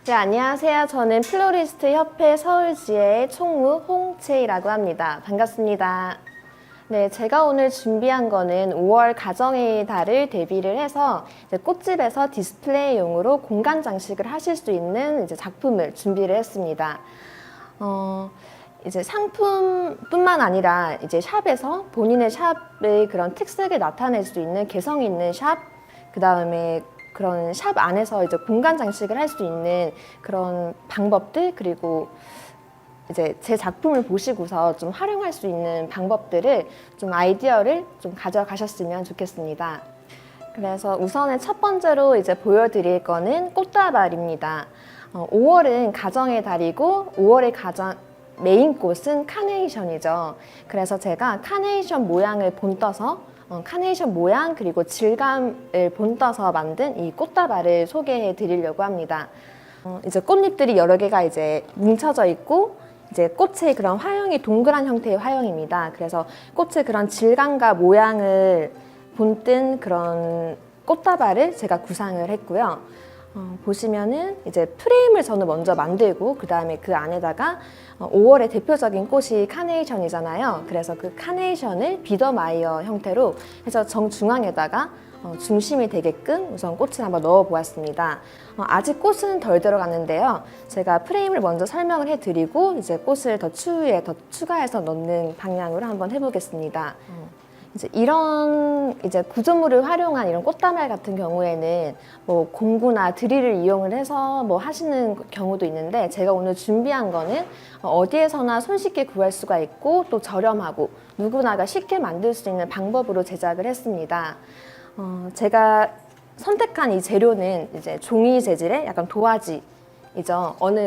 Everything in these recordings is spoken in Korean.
네, 안녕하세요. 저는 플로리스트 협회 서울지회 총무 홍채희라고 합니다. 반갑습니다. 네, 제가 오늘 준비한 거는 5월 가정의 달을 대비를 해서 이제 꽃집에서 디스플레이용으로 공간 장식을 하실 수 있는 이제 작품을 준비를 했습니다. 이제 상품뿐만 아니라 이제 샵에서 본인의 샵의 그런 특색을 나타낼 수 있는 개성 있는 샵, 그 다음에 그런 샵 안에서 이제 공간 장식을 할 수 있는 그런 방법들, 그리고 이제 제 작품을 보시고서 좀 활용할 수 있는 방법들을 좀 아이디어를 좀 가져가셨으면 좋겠습니다. 그래서 우선은 첫 번째로 이제 보여드릴 거는 꽃다발입니다. 5월은 가정의 달이고 5월의 가장 메인 꽃은 카네이션이죠. 그래서 제가 카네이션 모양을 본떠서 카네이션 모양 그리고 질감을 본떠서 만든 이 꽃다발을 소개해 드리려고 합니다. 이제 꽃잎들이 여러 개가 이제 뭉쳐져 있고 이제 꽃의 그런 화형이 동그란 형태의 화형입니다. 그래서 꽃의 그런 질감과 모양을 본뜬 그런 꽃다발을 제가 구상을 했고요. 보시면은 이제 프레임을 저는 먼저 만들고 그 다음에 그 안에다가 5월의 대표적인 꽃이 카네이션이잖아요. 그래서 그 카네이션을 비더마이어 형태로 해서 정중앙에다가 중심이 되게끔 우선 꽃을 한번 넣어 보았습니다. 아직 꽃은 덜 들어갔는데요. 제가 프레임을 먼저 설명을 해드리고 이제 꽃을 더 추후에 더 추가해서 넣는 방향으로 한번 해보겠습니다. 이제 이런 이제 구조물을 활용한 이런 꽃다발 같은 경우에는 뭐 공구나 드릴을 이용을 해서 뭐 하시는 경우도 있는데, 제가 오늘 준비한 거는 어디에서나 손쉽게 구할 수가 있고 또 저렴하고 누구나가 쉽게 만들 수 있는 방법으로 제작을 했습니다. 제가 선택한 이 재료는 이제 종이 재질의 약간 도화지 이죠. 어느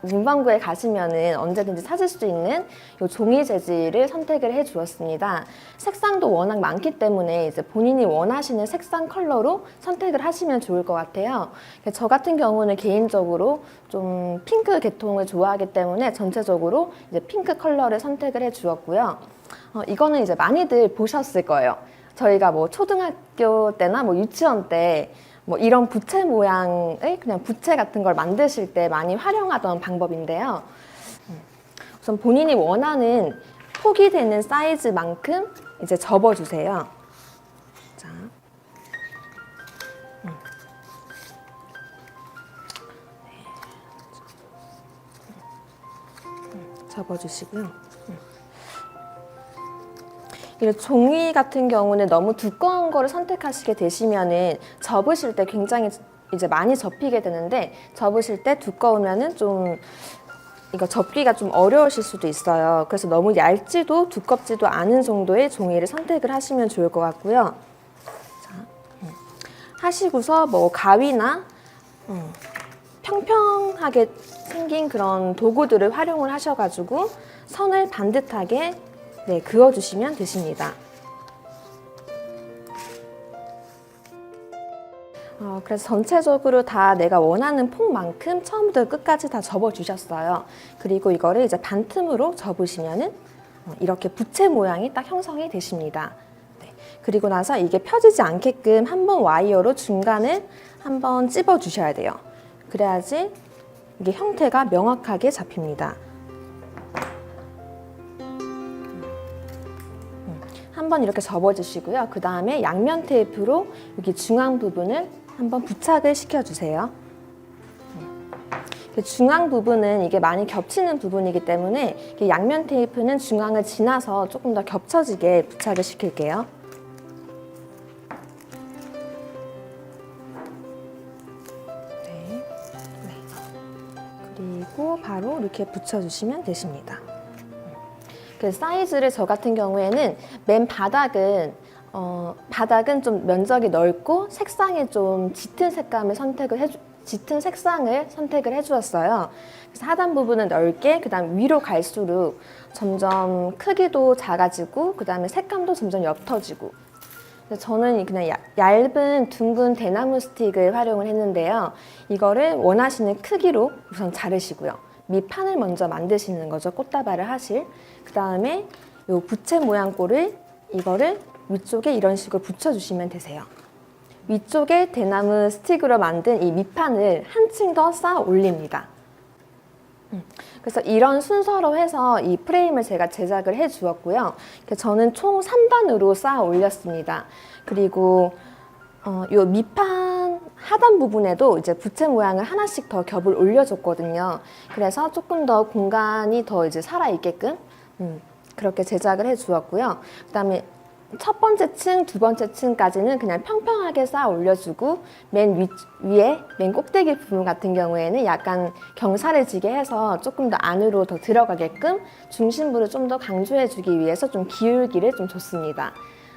문방구에 가시면은 언제든지 찾을 수 있는 이 종이 재질을 선택을 해 주었습니다. 색상도 워낙 많기 때문에 이제 본인이 원하시는 색상 컬러로 선택을 하시면 좋을 것 같아요. 저 같은 경우는 개인적으로 좀 핑크 계통을 좋아하기 때문에 전체적으로 이제 핑크 컬러를 선택을 해 주었고요. 이거는 이제 많이들 보셨을 거예요. 저희가 뭐 초등학교 때나 뭐 유치원 때 뭐 이런 부채 모양의 그냥 부채 같은 걸 만드실 때 많이 활용하던 방법인데요. 우선 본인이 원하는 폭이 되는 사이즈만큼 이제 접어주세요. 자, 접어주시고요. 이런 종이 같은 경우는 너무 두꺼운 거를 선택하시게 되시면은 접으실 때 굉장히 이제 많이 접히게 되는데, 접으실 때 두꺼우면은 좀 이거 접기가 좀 어려우실 수도 있어요. 그래서 너무 얇지도 두껍지도 않은 정도의 종이를 선택을 하시면 좋을 것 같고요. 자, 하시고서 뭐 가위나 평평하게 생긴 그런 도구들을 활용을 하셔가지고 선을 반듯하게 그어주시면 되십니다. 그래서 전체적으로 다 내가 원하는 폭만큼 처음부터 끝까지 다 접어주셨어요. 그리고 이거를 이제 반틈으로 접으시면은 이렇게 부채 모양이 딱 형성이 되십니다. 그리고 나서 이게 펴지지 않게끔 한번 와이어로 중간을 한번 찝어 주셔야 돼요. 그래야지 이게 형태가 명확하게 잡힙니다. 한번 이렇게 접어주시고요. 그 다음에 양면 테이프로 여기 중앙 부분을 한번 부착을 시켜주세요. 중앙 부분은 이게 많이 겹치는 부분이기 때문에 양면 테이프는 중앙을 지나서 조금 더 겹쳐지게 부착을 시킬게요. 그리고 바로 이렇게 붙여주시면 되십니다. 그 사이즈를 저 같은 경우에는 맨 바닥은 좀 면적이 넓고 색상이 좀 짙은 색상을 선택을 해주었어요. 그래서 하단 부분은 넓게, 그 다음 위로 갈수록 점점 크기도 작아지고 그 다음에 색감도 점점 옅어지고. 저는 그냥 얇은 둥근 대나무 스틱을 활용을 했는데요. 이거를 원하시는 크기로 우선 자르시고요. 밑판을 먼저 만드시는 거죠. 꽃다발을 하실. 그 다음에 이 부채 모양 꼴을 이거를 위쪽에 이런 식으로 붙여주시면 되세요. 위쪽에 대나무 스틱으로 만든 이 밑판을 한층 더 쌓아 올립니다. 그래서 이런 순서로 해서 이 프레임을 제가 제작을 해 주었고요. 저는 총 3단으로 쌓아 올렸습니다. 그리고 요 밑판 하단 부분에도 이제 부채 모양을 하나씩 더 겹을 올려줬거든요. 그래서 조금 더 공간이 더 이제 살아있게끔 그렇게 제작을 해 주었고요. 그다음에 첫 번째 층, 두 번째 층까지는 그냥 평평하게 쌓아 올려주고 맨 위에 맨 꼭대기 부분 같은 경우에는 약간 경사를 지게 해서 조금 더 안으로 더 들어가게끔 중심부를 좀 더 강조해주기 위해서 좀 기울기를 좀 줬습니다.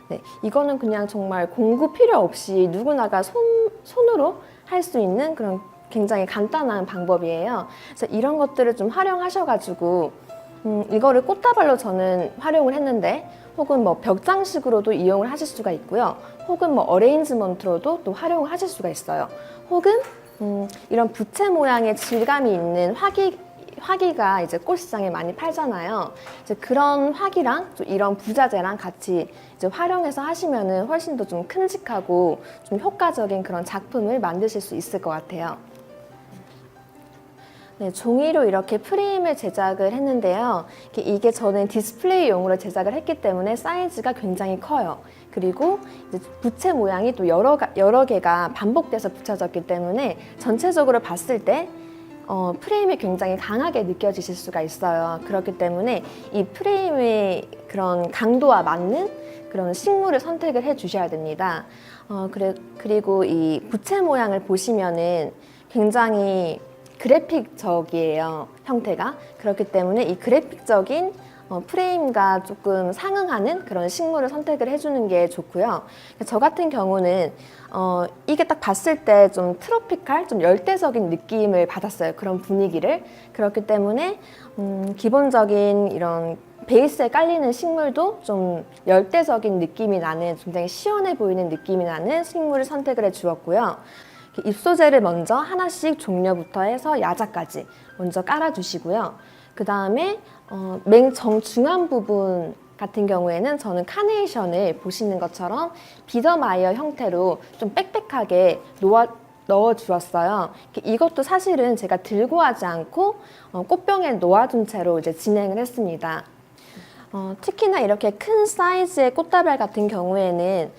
네, 이거는 그냥 정말 공구 필요 없이 누구나가 손으로 할 수 있는 그런 굉장히 간단한 방법이에요. 그래서 이런 것들을 좀 활용하셔가지고 이거를 꽃다발로 저는 활용을 했는데 혹은 뭐 벽장식으로도 이용을 하실 수가 있고요. 혹은 뭐 어레인지먼트로도 또 활용을 하실 수가 있어요. 혹은 이런 부채 모양의 질감이 있는 화기가 이제 꽃시장에 많이 팔잖아요. 이제 그런 화기랑 좀 이런 부자재랑 같이 이제 활용해서 하시면은 훨씬 더 좀 큼직하고 좀 효과적인 그런 작품을 만드실 수 있을 것 같아요. 네, 종이로 이렇게 프레임을 제작을 했는데요. 이게 저는 디스플레이용으로 제작을 했기 때문에 사이즈가 굉장히 커요. 그리고 이제 부채 모양이 또 여러 개가 반복돼서 붙여졌기 때문에 전체적으로 봤을 때 프레임이 굉장히 강하게 느껴지실 수가 있어요. 그렇기 때문에 이 프레임의 그런 강도와 맞는 그런 식물을 선택을 해 주셔야 됩니다. 그리고 이 부채 모양을 보시면은 굉장히 그래픽적이에요, 형태가. 그렇기 때문에 이 그래픽적인 프레임과 조금 상응하는 그런 식물을 선택을 해주는 게 좋고요. 저 같은 경우는 이게 딱 봤을 때 좀 트로피칼, 좀 열대적인 느낌을 받았어요. 그런 분위기를. 그렇기 때문에 기본적인 이런 베이스에 깔리는 식물도 좀 열대적인 느낌이 나는, 굉장히 시원해 보이는 느낌이 나는 식물을 선택을 해 주었고요. 잎소재를 먼저 하나씩 종려부터 해서 야자까지 먼저 깔아주시고요. 그 다음에 맨 정중앙 부분 같은 경우에는 저는 카네이션을 보시는 것처럼 비더마이어 형태로 좀 빽빽하게 넣어 주었어요. 이것도 사실은 제가 들고 하지 않고 꽃병에 놓아둔 채로 이제 진행을 했습니다. 특히나 이렇게 큰 사이즈의 꽃다발 같은 경우에는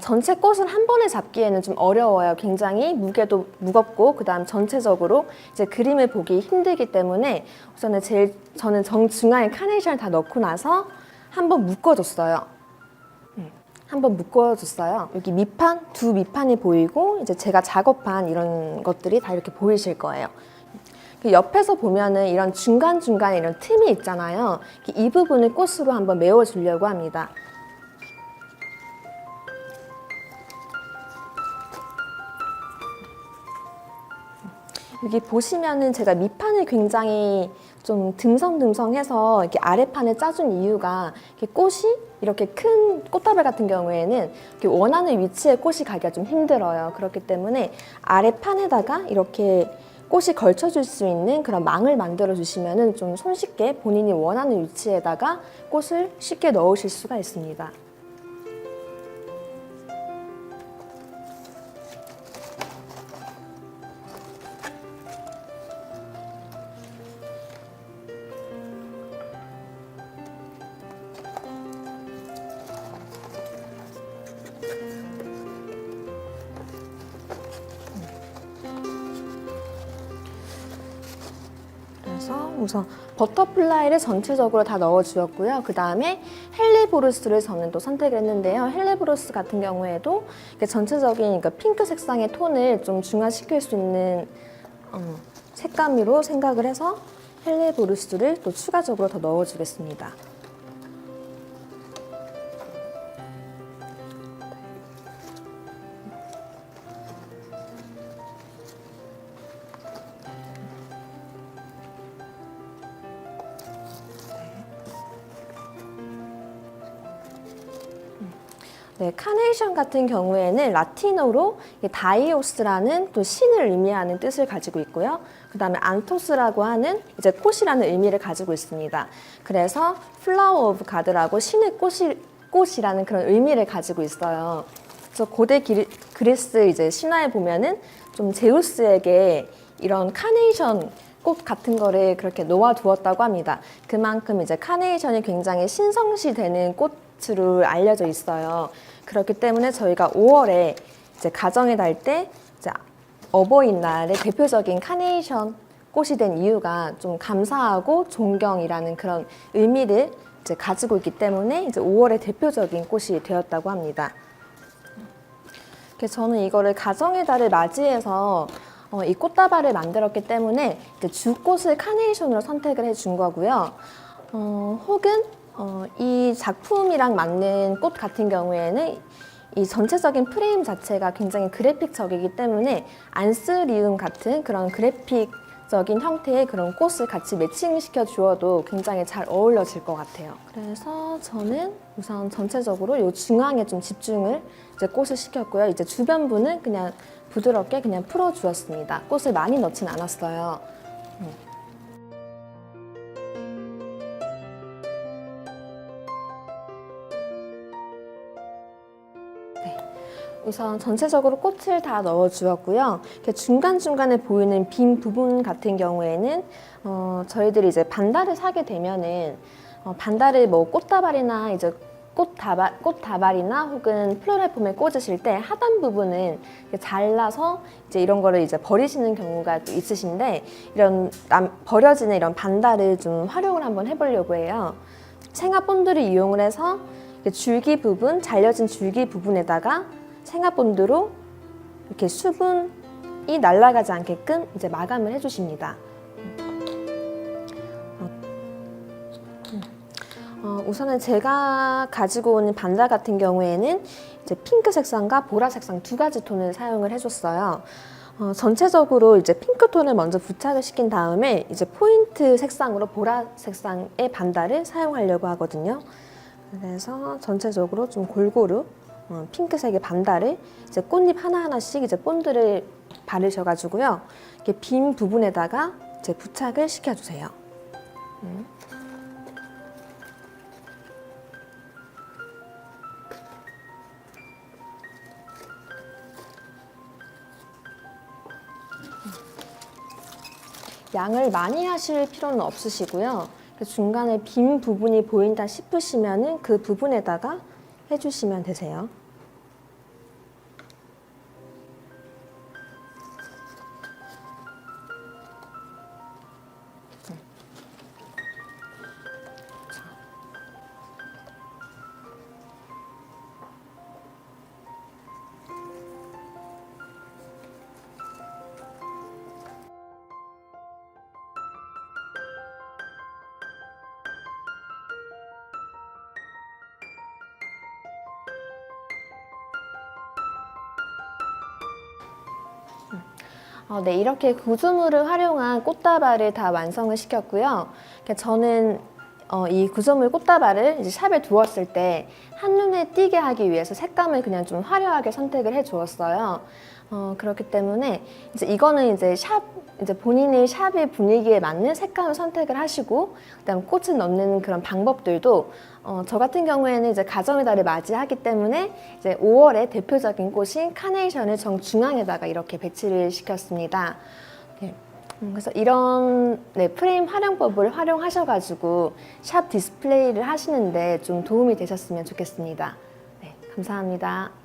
전체 꽃을 한 번에 잡기에는 좀 어려워요. 굉장히 무게도 무겁고 그다음 전체적으로 이제 그림을 보기 힘들기 때문에 우선은 저는 정중앙에 카네이션을 다 넣고 나서 한번 묶어줬어요. 한번 묶어줬어요. 여기 밑판, 두 밑판이 보이고 이제 제가 작업한 이런 것들이 다 이렇게 보이실 거예요. 옆에서 보면은 이런 중간중간에 이런 틈이 있잖아요. 이 부분을 꽃으로 한번 메워주려고 합니다. 여기 보시면은 제가 밑판을 굉장히 좀 듬성듬성해서 이렇게 아래판을 짜준 이유가 꽃이 이렇게 큰 꽃다발 같은 경우에는 이렇게 원하는 위치에 꽃이 가기가 좀 힘들어요. 그렇기 때문에 아래판에다가 이렇게 꽃이 걸쳐줄 수 있는 그런 망을 만들어 주시면은 좀 손쉽게 본인이 원하는 위치에다가 꽃을 쉽게 넣으실 수가 있습니다. 우선 버터플라이를 전체적으로 다 넣어주었고요. 그 다음에 헬리보루스를 저는 또 선택을 했는데요. 헬리보루스 같은 경우에도 전체적인 핑크 색상의 톤을 좀 중화시킬 수 있는 색감으로 생각을 해서 헬리보루스를 또 추가적으로 더 넣어주겠습니다. 네, 카네이션 같은 경우에는 라틴어로 다이오스라는 또 신을 의미하는 뜻을 가지고 있고요. 그 다음에 안토스라고 하는 이제 꽃이라는 의미를 가지고 있습니다. 그래서 플라워 오브 가드라고 신의 꽃이라는 그런 의미를 가지고 있어요. 그래서 고대 그리스 이제 신화에 보면은 좀 제우스에게 이런 카네이션 꽃 같은 거를 그렇게 놓아두었다고 합니다. 그만큼 이제 카네이션이 굉장히 신성시되는 꽃으로 알려져 있어요. 그렇기 때문에 저희가 5월에 이제 가정의 달 때 이제 어버이날의 대표적인 카네이션 꽃이 된 이유가 좀 감사하고 존경이라는 그런 의미를 이제 가지고 있기 때문에 이제 5월의 대표적인 꽃이 되었다고 합니다. 그래서 저는 이거를 가정의 달을 맞이해서 이 꽃다발을 만들었기 때문에 이제 주꽃을 카네이션으로 선택을 해준 거고요. 혹은 이 작품이랑 맞는 꽃 같은 경우에는 이 전체적인 프레임 자체가 굉장히 그래픽적이기 때문에 안스리움 같은 그런 그래픽적인 형태의 그런 꽃을 같이 매칭시켜 주어도 굉장히 잘 어울려질 것 같아요. 그래서 저는 우선 전체적으로 이 중앙에 좀 집중을 이제 꽃을 시켰고요. 이제 주변부는 그냥 부드럽게 그냥 풀어 주었습니다. 꽃을 많이 넣진 않았어요. 우선 전체적으로 꽃을 다 넣어 주었고요. 중간중간에 보이는 빈 부분 같은 경우에는 저희들이 이제 반달을 사게 되면은 반달을 뭐 꽃다발이나 이제 꽃다발이나 혹은 플로랄 폼에 꽂으실 때 하단 부분은 잘라서 이제 이런 거를 이제 버리시는 경우가 또 있으신데 이런 버려지는 이런 반달을 좀 활용을 한번 해보려고 해요. 생화본드를 이용을 해서 줄기 부분, 잘려진 줄기 부분에다가 생화본드로 이렇게 수분이 날아가지 않게끔 이제 마감을 해주십니다. 우선은 제가 가지고 온 반달 같은 경우에는 이제 핑크 색상과 보라 색상 두 가지 톤을 사용을 해줬어요. 전체적으로 이제 핑크 톤을 먼저 부착을 시킨 다음에 이제 포인트 색상으로 보라 색상의 반달을 사용하려고 하거든요. 그래서 전체적으로 좀 골고루 핑크색의 반달을 이제 꽃잎 하나하나씩 이제 본드를 바르셔가지고요. 이렇게 빈 부분에다가 이제 부착을 시켜주세요. 양을 많이 하실 필요는 없으시고요. 중간에 빈 부분이 보인다 싶으시면은 그 부분에다가 해주시면 되세요. 네, 이렇게 구조물을 활용한 꽃다발을 다 완성을 시켰고요. 저는 이 구조물 꽃다발을 이제 샵에 두었을 때 한눈에 띄게 하기 위해서 색감을 그냥 좀 화려하게 선택을 해 주었어요. 그렇기 때문에 이제 이거는 이제 본인이 샵의 분위기에 맞는 색감을 선택을 하시고, 그다음 꽃을 넣는 그런 방법들도 저 같은 경우에는 이제 가정의 달을 맞이하기 때문에 이제 5월의 대표적인 꽃인 카네이션을 정중앙에다가 이렇게 배치를 시켰습니다. 네. 그래서 이런 프레임 활용법을 활용하셔가지고 샵 디스플레이를 하시는데 좀 도움이 되셨으면 좋겠습니다. 네, 감사합니다.